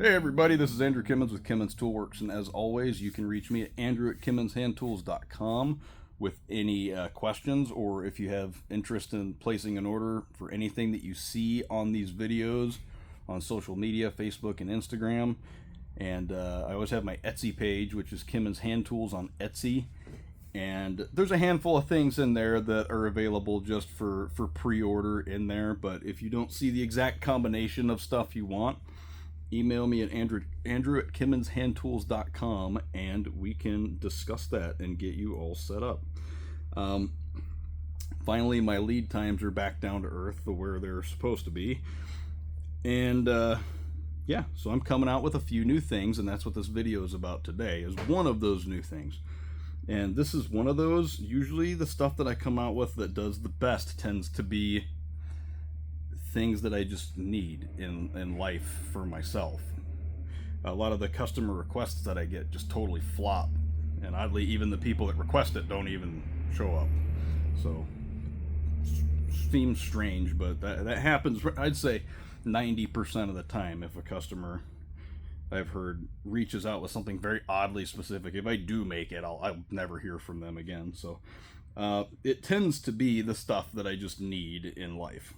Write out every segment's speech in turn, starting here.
Hey everybody, this is Andrew Kimmons with Kimmons Toolworks, and as always, you can reach me at andrew@kimmonshandtools.com with any questions, or if you have interest in placing an order for anything that you see on these videos on social media, Facebook and Instagram. And I always have my Etsy page, which is Kimmons Hand Tools on Etsy. And there's a handful of things in there that are available just for pre-order in there, but if you don't see the exact combination of stuff you want, email me at andrew@kimmonshandtools.com and we can discuss that and get you all set up. Finally, my lead times are back down to earth to where they're supposed to be. And yeah, so I'm coming out with a few new things, and that's what this video is about today, is one of those new things. And this is one of those. Usually the stuff that I come out with that does the best tends to be things that I just need in life for myself. A lot of the customer requests that I get just totally flop, and oddly even the people that request it don't even show up. So seems strange, but that happens, I'd say 90% of the time. If a customer, I've heard, reaches out with something very oddly specific, if I do make it, I'll never hear from them again. So it tends to be the stuff that I just need in life.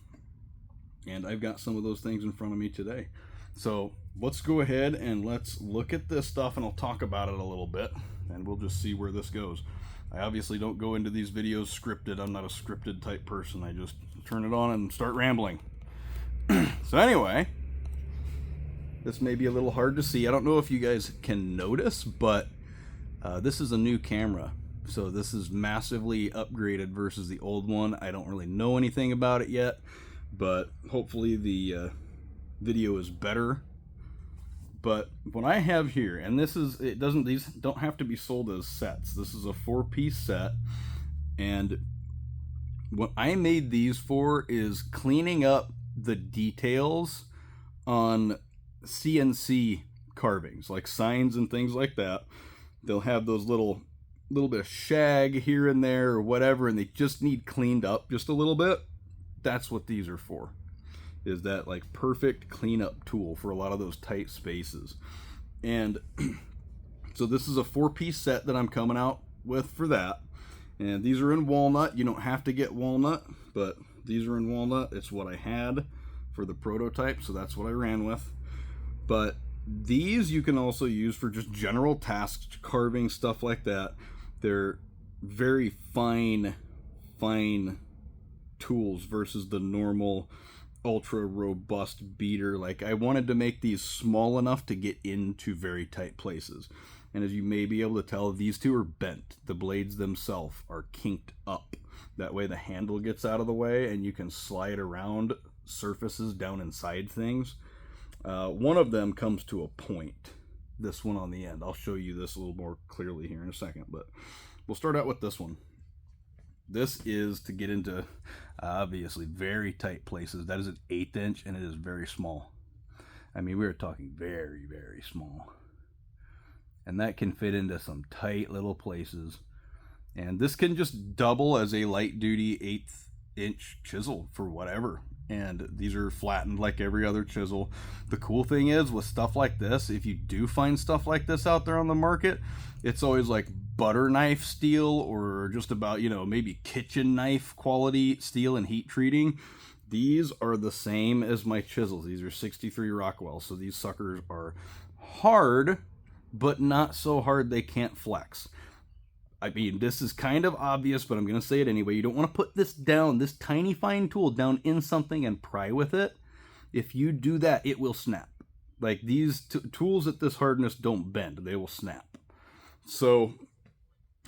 And I've got some of those things in front of me today. So let's go ahead and let's look at this stuff, and I'll talk about it a little bit, and we'll just see where this goes. I obviously don't go into these videos scripted. I'm not a scripted type person. I just turn it on and start rambling. So anyway, this may be a little hard to see. I don't know if you guys can notice, but this is a new camera. So this is massively upgraded versus the old one. I don't really know anything about it yet, but hopefully the video is better. But what I have here, and these don't have to be sold as sets. This is a 4-piece set, and what I made these for is cleaning up the details on CNC carvings, like signs and things like that. They'll have those little bit of shag here and there or whatever, and they just need cleaned up just a little bit. That's what these are for, is that like perfect cleanup tool for a lot of those tight spaces. And so this is a 4-piece set that I'm coming out with for that. And these are in walnut. You don't have to get walnut, but these are in walnut. It's what I had for the prototype, so that's what I ran with. But these you can also use for just general tasks, carving, stuff like that. They're very fine tools versus the normal ultra robust beater. Like, I wanted to make these small enough to get into very tight places. And as you may be able to tell, these two are bent. The blades themselves are kinked up. That way the handle gets out of the way and you can slide around surfaces down inside things. One of them comes to a point, this one on the end. I'll show you this a little more clearly here in a second, but we'll start out with this one. This is to get into obviously very tight places. That is an 1/8 inch, and it is very small. I mean, we're talking very, very small. And that can fit into some tight little places. And this can just double as a light duty 1/8 inch chisel for whatever. And these are flattened like every other chisel. The cool thing is with stuff like this, if you do find stuff like this out there on the market, it's always like butter knife steel, or just about, maybe kitchen knife quality steel and heat treating. These are the same as my chisels. These are 63 Rockwell. So these suckers are hard, but not so hard they can't flex. I mean, this is kind of obvious, but I'm going to say it anyway. You don't want to put this down, this tiny fine tool, down in something and pry with it. If you do that, it will snap. Like, these tools at this hardness don't bend. They will snap. So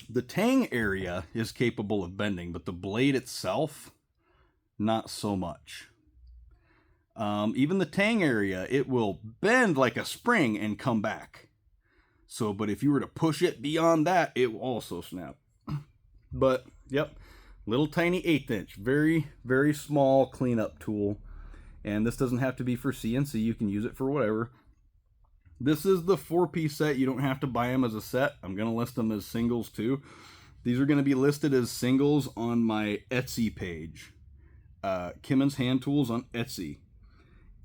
the tang area is capable of bending, but the blade itself, not so much. Even the tang area, it will bend like a spring and come back. So, but if you were to push it beyond that, it will also snap. But, yep, little tiny 1/8 inch, very, very small cleanup tool. And this doesn't have to be for CNC. You can use it for whatever. This is the 4-piece set. You don't have to buy them as a set. I'm going to list them as singles too. These are going to be listed as singles on my Etsy page. Kimmons Hand Tools on Etsy.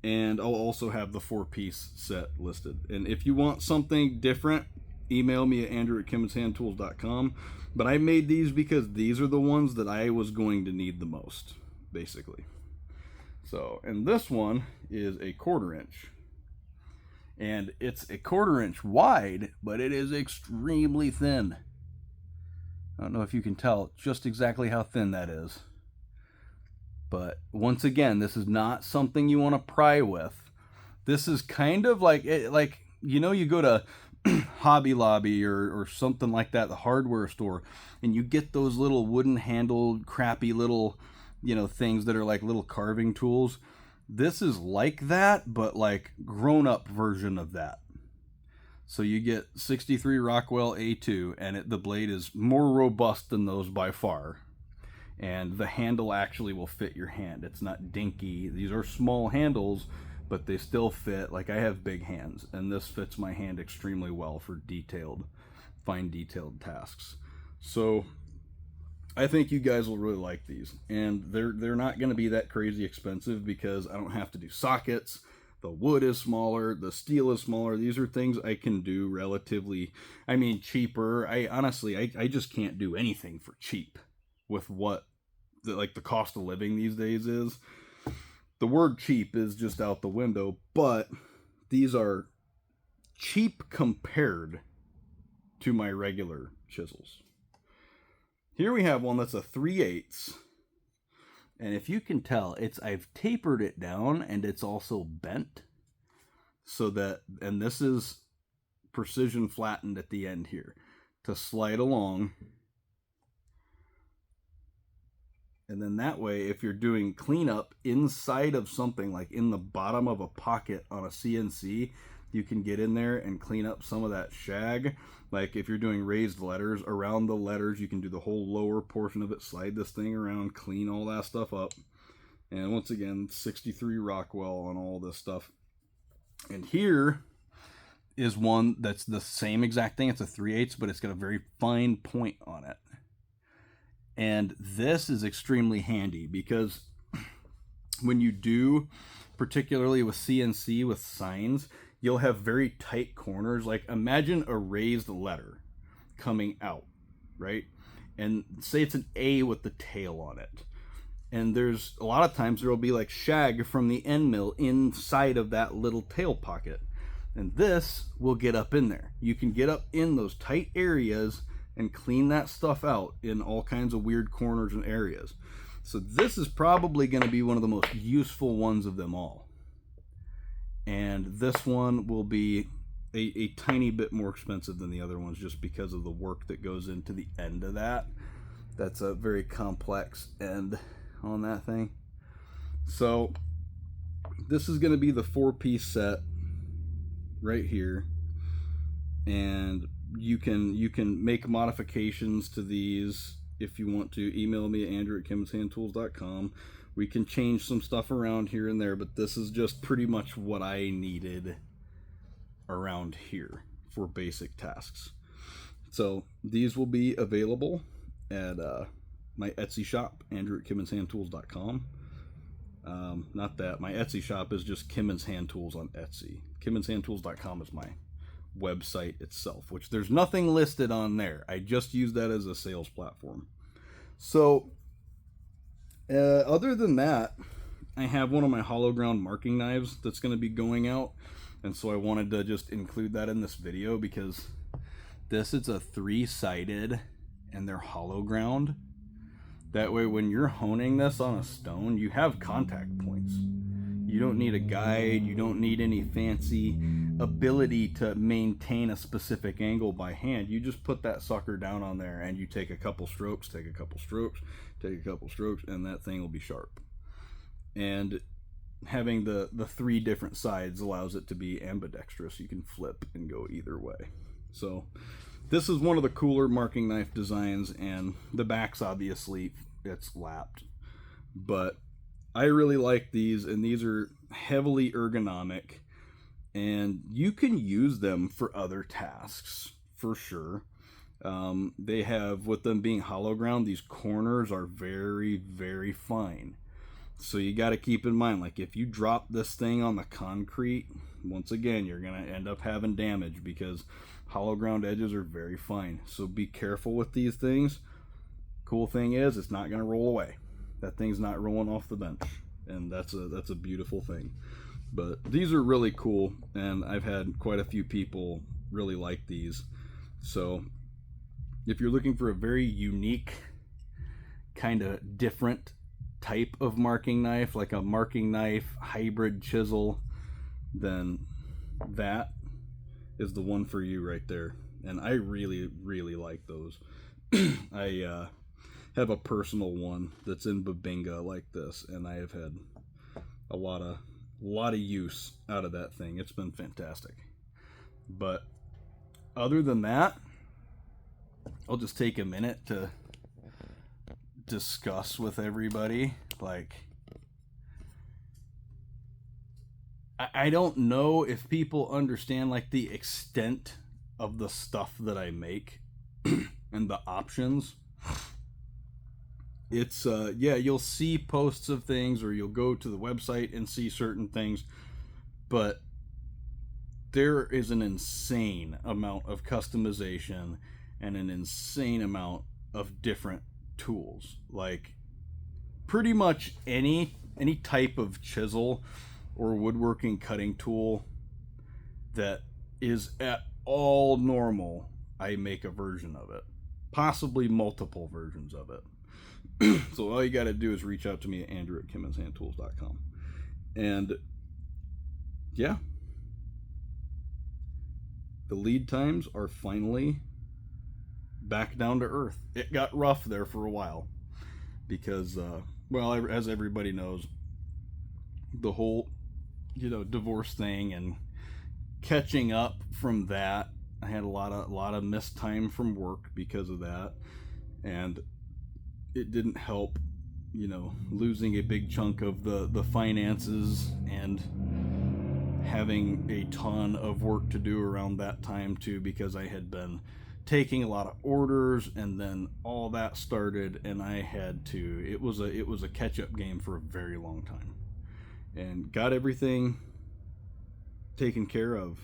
And I'll also have the 4-piece set listed. And if you want something different, email me at andrew@kimmonshandtools.com. But I made these because these are the ones that I was going to need the most, basically. So, and this one is a 1/4 inch. And it's a 1/4 inch wide, but it is extremely thin. I don't know if you can tell just exactly how thin that is. But once again, this is not something you want to pry with. This is kind of like, you know, you go to Hobby Lobby or something like that, the hardware store, and you get those little wooden handled, crappy little, you know, things that are like little carving tools. This is like that, but like grown-up version of that. So you get 63 Rockwell A2, and the blade is more robust than those by far. And the handle actually will fit your hand. It's not dinky. These are small handles, but they still fit. Like, I have big hands, and this fits my hand extremely well for fine detailed tasks. So I think you guys will really like these. And they're not going to be that crazy expensive because I don't have to do sockets. The wood is smaller, the steel is smaller. These are things I can do relatively, I mean, cheaper. I just can't do anything for cheap with what the cost of living these days is. The word cheap is just out the window, but these are cheap compared to my regular chisels. Here we have one that's a 3/8, and if you can tell, I've tapered it down, and it's also bent, so that, and this is precision flattened at the end here to slide along. And then that way, if you're doing cleanup inside of something, like in the bottom of a pocket on a CNC, you can get in there and clean up some of that shag. Like if you're doing raised letters, around the letters, you can do the whole lower portion of it, slide this thing around, clean all that stuff up. And once again, 63 Rockwell on all this stuff. And here is one that's the same exact thing. It's a 3/8, but it's got a very fine point on it. And this is extremely handy because when you do, particularly with CNC, with signs, you'll have very tight corners. Like imagine a raised letter coming out, right? And say it's an A with the tail on it. And there's a lot of times there will be like shag from the end mill inside of that little tail pocket. And this will get up in there. You can get up in those tight areas and clean that stuff out in all kinds of weird corners and areas. So this is probably going to be one of the most useful ones of them all. And this one will be a tiny bit more expensive than the other ones just because of the work that goes into the end of that. That's a very complex end on that thing. So this is going to be the 4-piece set right here. And you can make modifications to these if you want to. Email me at andrew@kimmonshandtools.com. We can change some stuff around here and there, but this is just pretty much what I needed around here for basic tasks. So these will be available at my Etsy shop, andrew@kimmonshandtools.com. Not that, my Etsy shop is just Kimmons Hand Tools on Etsy. kimmonshandtools.com is my website itself, which there's nothing listed on there. I just use that as a sales platform. So other than that, I have one of my hollow ground marking knives that's going to be going out, and so I wanted to just include that in this video because this is a 3-sided and they're hollow ground. That way when you're honing this on a stone, you have contact points. You don't need a guide, you don't need any fancy ability to maintain a specific angle by hand. You just put that sucker down on there and you take a couple strokes, take a couple strokes, take a couple strokes, and that thing will be sharp. And having the 3 different sides allows it to be ambidextrous. You can flip and go either way. So this is one of the cooler marking knife designs, and the back's obviously, it's lapped. But I really like these, and these are heavily ergonomic, and you can use them for other tasks for sure. They have, with them being hollow ground, these corners are very, very fine. So you got to keep in mind, like if you drop this thing on the concrete, once again, you're going to end up having damage because hollow ground edges are very fine. So be careful with these things. Cool thing is, it's not going to roll away. That thing's not rolling off the bench, and that's a beautiful thing. But these are really cool, and I've had quite a few people really like these. So if you're looking for a very unique, kind of different type of marking knife, like a marking knife hybrid chisel, then that is the one for you right there. And I really, really like those. I have a personal one that's in Babinga like this, and I have had a lot of use out of that thing. It's been fantastic. But other than that, I'll just take a minute to discuss with everybody. Like, I don't know if people understand like the extent of the stuff that I make and the options. It's yeah, you'll see posts of things, or you'll go to the website and see certain things, but there is an insane amount of customization and an insane amount of different tools. Like pretty much any type of chisel or woodworking cutting tool that is at all normal, I make a version of it, possibly multiple versions of it. So all you got to do is reach out to me at andrew@kimmonshandtools.com. And yeah, the lead times are finally back down to earth. It got rough there for a while because, well, as everybody knows, the whole, divorce thing and catching up from that. I had a lot of missed time from work because of that, and it didn't help, losing a big chunk of the finances and having a ton of work to do around that time too, because I had been taking a lot of orders, and then all that started, and I had to, it was a catch-up game for a very long time, and got everything taken care of,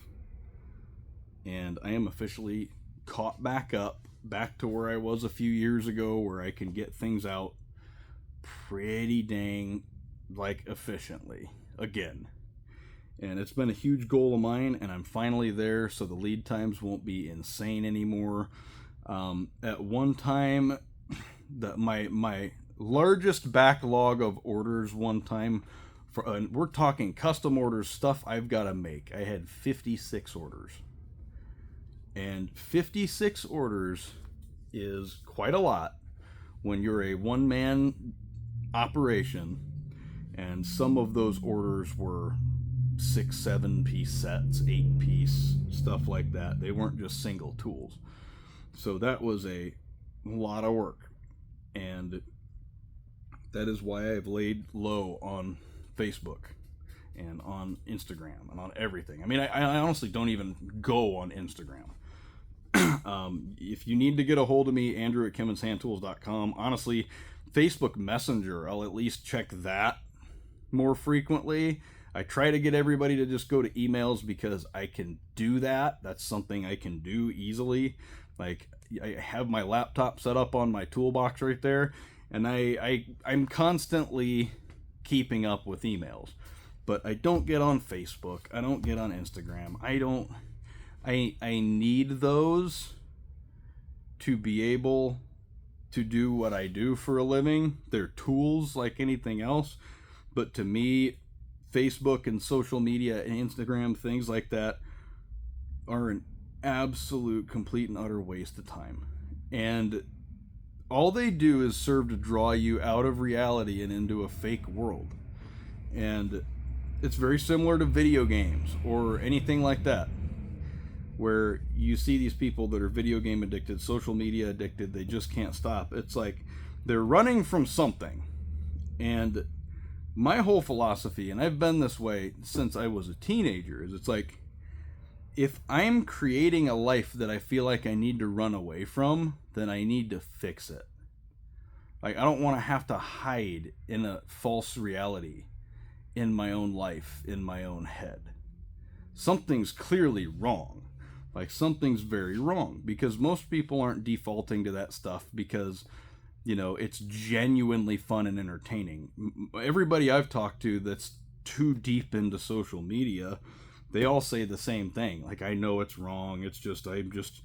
and I am officially caught back to where I was a few years ago, where I can get things out pretty dang efficiently again. And it's been a huge goal of mine, and I'm finally there, so the lead times won't be insane anymore. At one time, my largest backlog of orders one time, we're talking custom orders, stuff I've got to make, I had 56 orders. And 56 orders is quite a lot when you're a one-man operation, and some of those orders were 6-7 piece sets, 8 piece, stuff like that. They weren't just single tools. So that was a lot of work, and that is why I've laid low on Facebook and on Instagram and on everything. I mean, I honestly don't even go on Instagram. If you need to get a hold of me, andrew@kimmonshandtools.com. Honestly, Facebook Messenger, I'll at least check that more frequently. I try to get everybody to just go to emails because I can do that. That's something I can do easily. Like, I have my laptop set up on my toolbox right there, and I'm constantly keeping up with emails. But I don't get on Facebook. I don't get on Instagram. I need those to be able to do what I do for a living. They're tools like anything else. But to me, Facebook and social media and Instagram, things like that, are an absolute, complete, and utter waste of time. And all they do is serve to draw you out of reality and into a fake world. And it's very similar to video games or anything like that, where you see these people that are video game addicted, social media addicted, they just can't stop. It's like they're running from something. And my whole philosophy, and I've been this way since I was a teenager, is it's like, if I'm creating a life that I feel like I need to run away from, then I need to fix it. Like, I don't want to have to hide in a false reality in my own life, in my own head. Something's clearly wrong. Like, something's very wrong, because most people aren't defaulting to that stuff because, you know, it's genuinely fun and entertaining. Everybody I've talked to that's too deep into social media, they all say the same thing. Like, I know it's wrong. It's just, I'm just,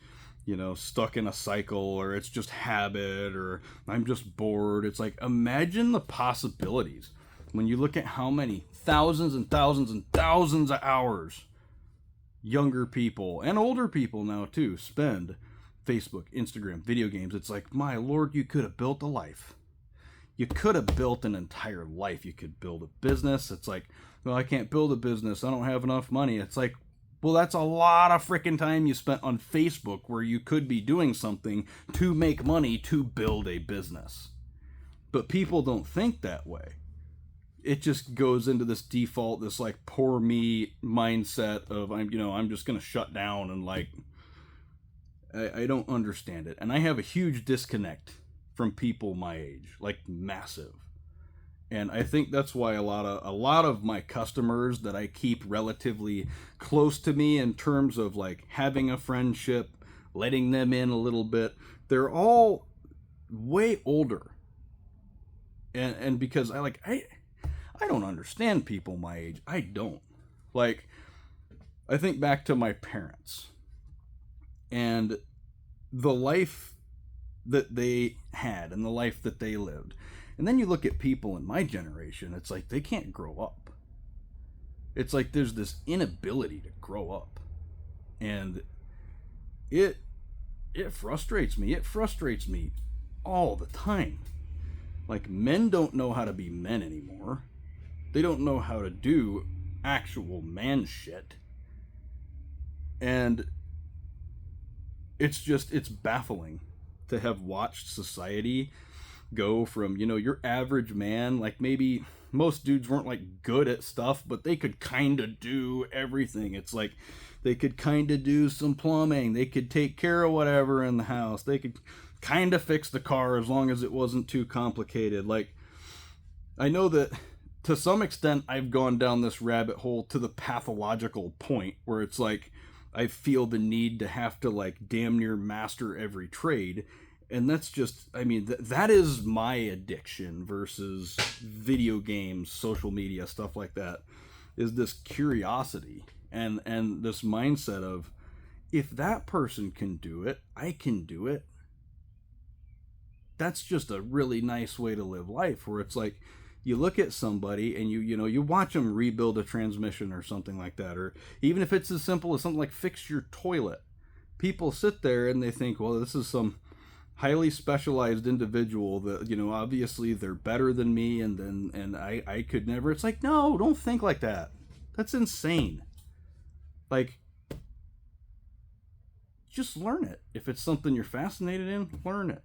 you know, stuck in a cycle, or it's just habit, or I'm just bored. It's like, imagine the possibilities when you look at how many thousands and thousands and thousands of hours younger people and older people now too spend Facebook, Instagram, video games. It's like, my lord, you could have built a life. You could have built an entire life. You could build a business. It's like, well, I can't build a business. I don't have enough money. It's like, well, that's a lot of freaking time you spent on Facebook where you could be doing something to make money to build a business. But people don't think that way. It just goes into this default, this like poor me mindset of, I'm just going to shut down, and like, I don't understand it. And I have a huge disconnect from people my age, like massive. And I think that's why a lot of my customers that I keep relatively close to me in terms of like having a friendship, letting them in a little bit, they're all way older. And because I don't understand people my age. I don't. Like, I think back to my parents and the life that they had and the life that they lived. And then you look at people in my generation, it's like they can't grow up. It's like there's this inability to grow up. And it frustrates me. It frustrates me all the time. Like, men don't know how to be men anymore. They don't know how to do actual man shit. And it's baffling to have watched society go from, your average man, like maybe most dudes weren't like good at stuff, but they could kind of do everything. It's like they could kind of do some plumbing. They could take care of whatever in the house. They could kind of fix the car as long as it wasn't too complicated. Like, I know that to some extent I've gone down this rabbit hole to the pathological point where it's like I feel the need to have to like damn near master every trade. And that's just, that is my addiction versus video games, social media, stuff like that, is this curiosity and this mindset of, if that person can do it, I can do it. That's just a really nice way to live life, where it's like, you look at somebody and you watch them rebuild a transmission or something like that, or even if it's as simple as something like fix your toilet. People sit there and they think, well, this is some highly specialized individual that, obviously they're better than me, and I could never. It's like, no, don't think like that. That's insane. Like, just learn it. If it's something you're fascinated in, learn it.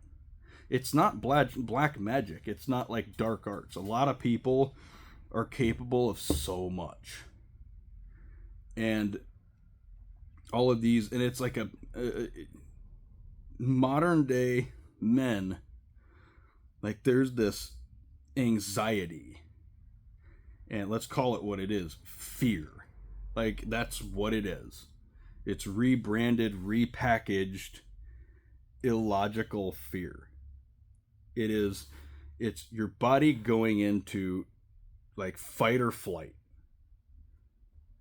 It's not black magic. It's not like dark arts. A lot of people are capable of so much. And all of these, and it's like a modern day men, like there's this anxiety, and let's call it what it is, fear. Like, that's what it is. It's rebranded, repackaged, illogical fear. It's your body going into like fight or flight.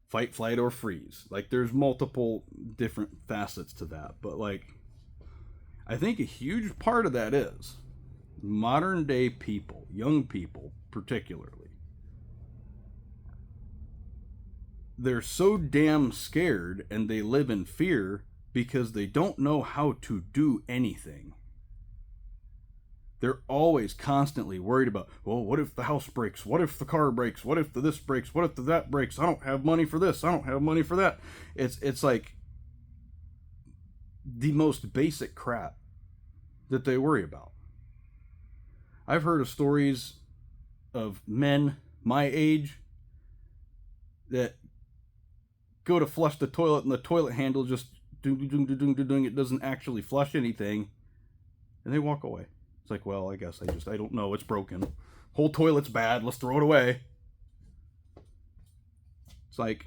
Fight, flight, or freeze. Like, there's multiple different facets to that. But like, I think a huge part of that is modern day people, young people particularly, they're so damn scared and they live in fear because they don't know how to do anything. They're always constantly worried about, well, what if the house breaks? What if the car breaks? What if this breaks? What if that breaks? I don't have money for this. I don't have money for that. It's like the most basic crap that they worry about. I've heard of stories of men my age that go to flush the toilet and the toilet handle just doing, it doesn't actually flush anything, and they walk away. It's like, well, I guess I don't know. It's broken. Whole toilet's bad. Let's throw it away. It's like,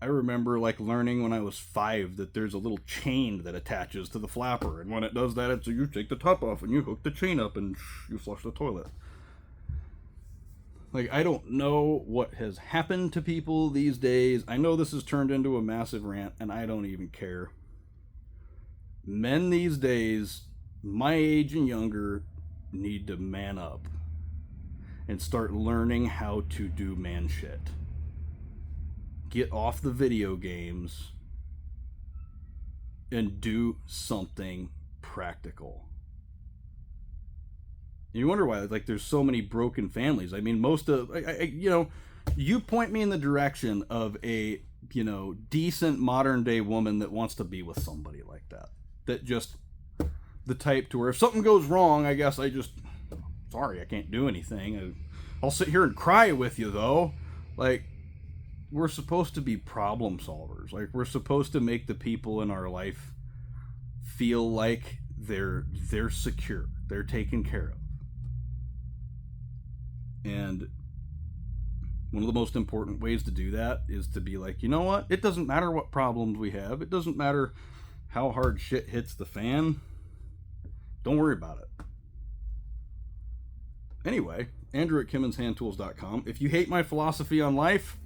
I remember like learning when I was 5 that there's a little chain that attaches to the flapper. And when it does that, it's you take the top off and you hook the chain up and you flush the toilet. Like, I don't know what has happened to people these days. I know this has turned into a massive rant, and I don't even care. Men these days, my age and younger, need to man up and start learning how to do man shit. Get off the video games and do something practical. You wonder why, like, there's so many broken families. I mean, most of, you point me in the direction of a, decent modern day woman that wants to be with somebody like that. That just, the type to where if something goes wrong, I guess sorry, I can't do anything. I'll sit here and cry with you, though. Like, we're supposed to be problem solvers. Like, we're supposed to make the people in our life feel like they're secure. They're taken care of. And one of the most important ways to do that is to be like, you know what? It doesn't matter what problems we have. It doesn't matter how hard shit hits the fan. Don't worry about it. Anyway, Andrew at KimmonsHandTools.com. If you hate my philosophy on life,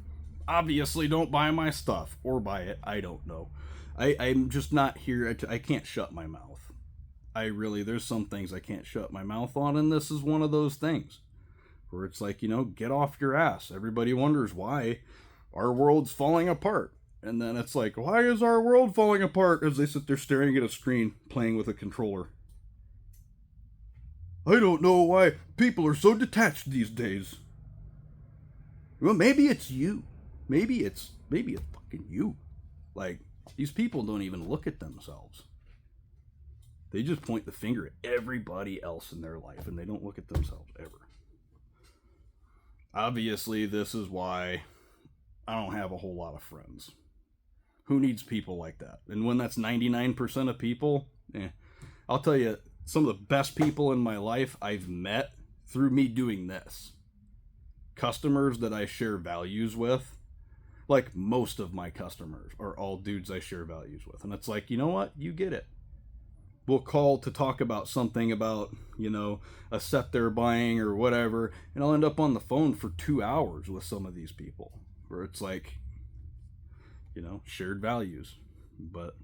obviously don't buy my stuff. Or buy it. I don't know. I'm just not here. I can't shut my mouth. There's some things I can't shut my mouth on, and this is one of those things. Where it's like, get off your ass. Everybody wonders why our world's falling apart. And then it's like, why is our world falling apart? As they sit there staring at a screen, playing with a controller. I don't know why people are so detached these days. Well, maybe it's you. Maybe it's fucking you. Like, these people don't even look at themselves. They just point the finger at everybody else in their life, and they don't look at themselves ever. Obviously, this is why I don't have a whole lot of friends. Who needs people like that? And when that's 99% of people, I'll tell you, some of the best people in my life I've met through me doing this. Customers that I share values with. Like, most of my customers are all dudes I share values with. And it's like, you know what? You get it. We'll call to talk about something about, a set they're buying or whatever, and I'll end up on the phone for 2 hours with some of these people, where it's like, shared values. But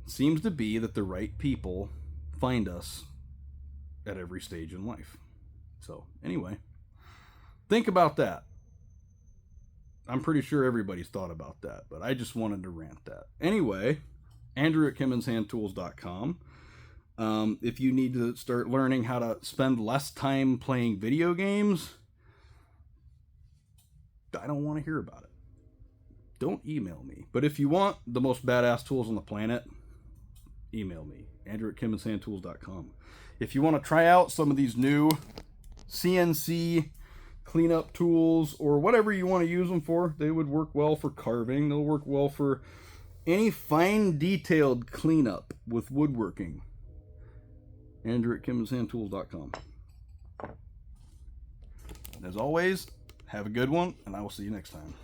it seems to be that the right people find us at every stage in life. So, anyway, think about that. I'm pretty sure everybody's thought about that, but I just wanted to rant that. Anyway, Andrew at KimmonsHandTools.com. If you need to start learning how to spend less time playing video games, I don't want to hear about it. Don't email me. But if you want the most badass tools on the planet, email me. Andrew at KimmonsHandTools.com. If you want to try out some of these new CNC Cleanup Tools or whatever you want to use them for, they would work well for carving. They'll work well for any fine detailed cleanup with woodworking. Andrew at KimmonsHandTools.com. As always, have a good one, and I will see you next time.